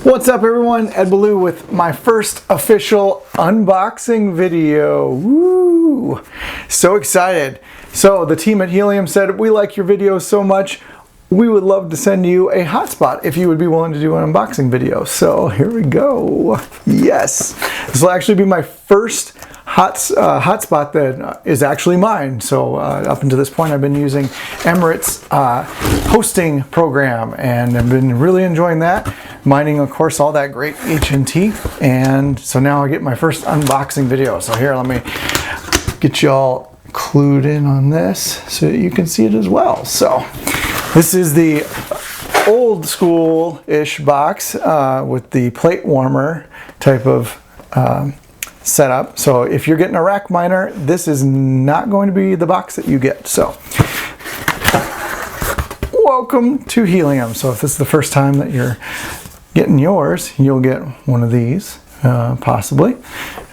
What's up everyone, Ed Ballou with my first official unboxing video. Woo! So excited. So the team at Helium said, we like your videos so much, we would love to send you a hotspot if you would be willing to do an unboxing video. So here we go. Yes, this will actually be my first hotspot that is actually mine. So up until this point I've been using Emirates hosting program and I've been really enjoying that. Mining, of course, all that great HNT, and so now I get my first unboxing video. So here, let me get you all clued in on this so that you can see it as well. So this is the old school-ish box with the plate warmer type of setup. So if you're getting a rack miner, this is not going to be the box that you get. So welcome to Helium. So if this is the first time that you're getting yours, you'll get one of these possibly,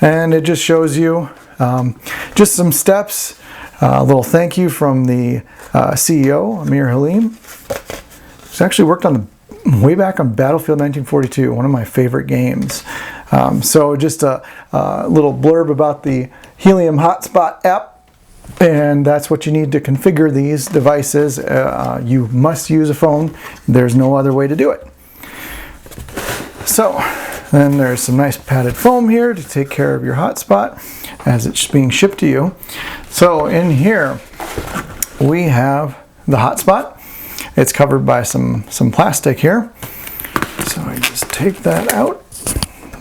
and it just shows you just some steps. A little thank you from the CEO, Amir Helium. He's actually worked on way back on Battlefield 1942, one of my favorite games. So just a little blurb about the Helium Hotspot app, and that's what you need to configure these devices. You must use a phone. There's no other way to do it. So then there's some nice padded foam here to take care of your hotspot as it's being shipped to you. So in here we have the hotspot. It's covered by some plastic here. So I just take that out.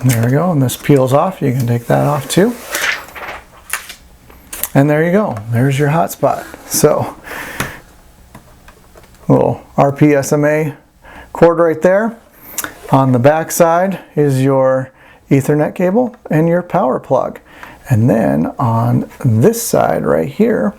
There we go, and this peels off. You can take that off too. And there you go. There's your hotspot. So little RP-SMA cord right there. On the back side is your Ethernet cable and your power plug. And then on this side right here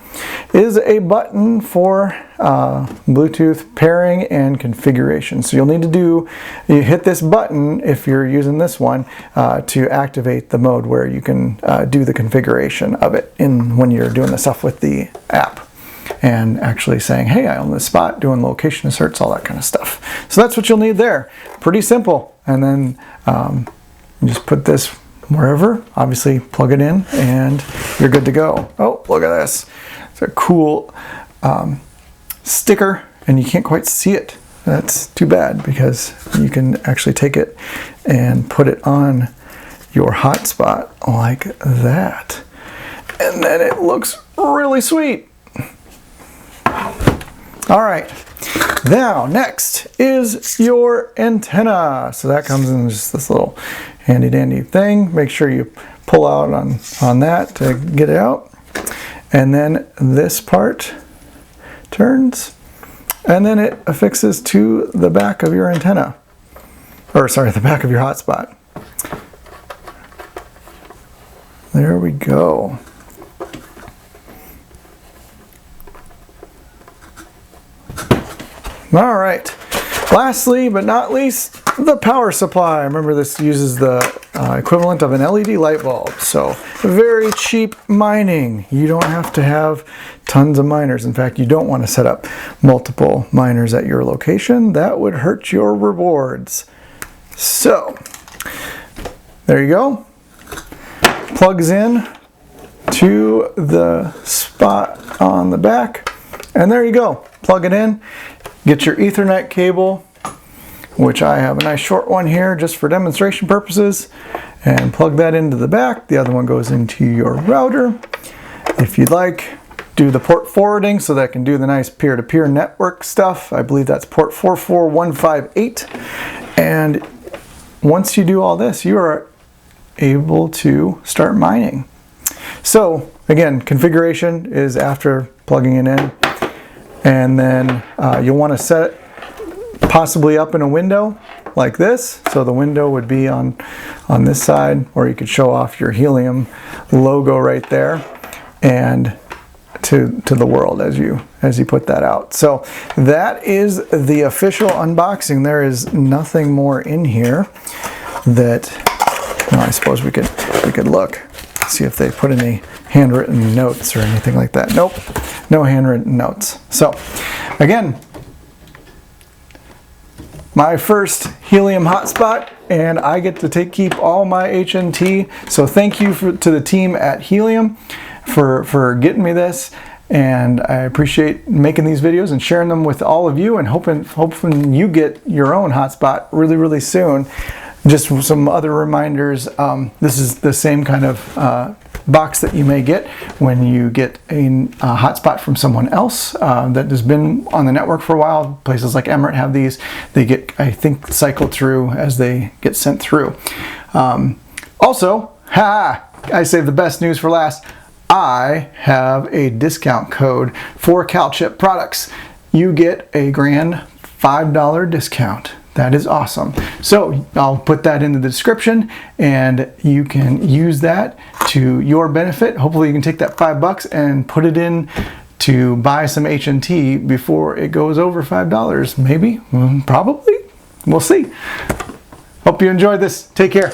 is a button for Bluetooth pairing and configuration. So you'll need to hit this button if you're using this one to activate the mode where you can do the configuration of it when you're doing the stuff with the app. And actually saying, hey, I own this spot, doing location asserts, all that kind of stuff. So that's what you'll need there. Pretty simple. And then you just put this wherever, obviously plug it in, and you're good to go. Oh, look at this. It's a cool sticker, and you can't quite see it. That's too bad, because you can actually take it and put it on your hotspot like that. And then it looks really sweet. All right, now next is your antenna. So that comes in just this little handy dandy thing. Make sure you pull out on that to get it out. And then this part turns, and then it affixes to the back of your antenna. Or sorry, the back of your hotspot. There we go. All right, lastly but not least, the power supply. Remember, this uses the equivalent of an LED light bulb, so very cheap mining. You don't have to have tons of miners. In fact, you don't want to set up multiple miners at your location. That would hurt your rewards. So there you go. Plugs in to the spot on the back, and there you go. Plug it in. Get your Ethernet cable, which I have a nice short one here just for demonstration purposes, and plug that into the back. The other one goes into your router. If you'd like, do the port forwarding so that it can do the nice peer-to-peer network stuff. I believe that's port 44158. And once you do all this, you are able to start mining. So again, configuration is after plugging it in. And then you'll want to set it possibly up in a window like this. So the window would be on this side, or you could show off your Helium logo right there and to the world as you put that out. So that is the official unboxing. There is nothing more in here that, well, I suppose we could look, see if they put any handwritten notes or anything like that. Nope, no handwritten notes. So again, my first Helium Hotspot, and I get to keep all my HNT. So thank you to the team at Helium for getting me this, and I appreciate making these videos and sharing them with all of you, and hoping you get your own hotspot really soon. Just some other reminders, this is the same kind of box that you may get when you get a hotspot from someone else that has been on the network for a while. Places like Emirates have these. They get, I think, cycled through as they get sent through. Also, I saved the best news for last. I have a discount code for CalChip products. You get a grand $5 discount. That is awesome. So I'll put that in the description, and you can use that to your benefit. Hopefully you can take that $5 and put it in to buy some HNT before it goes over $5. Maybe, probably, we'll see. Hope you enjoyed this. Take care.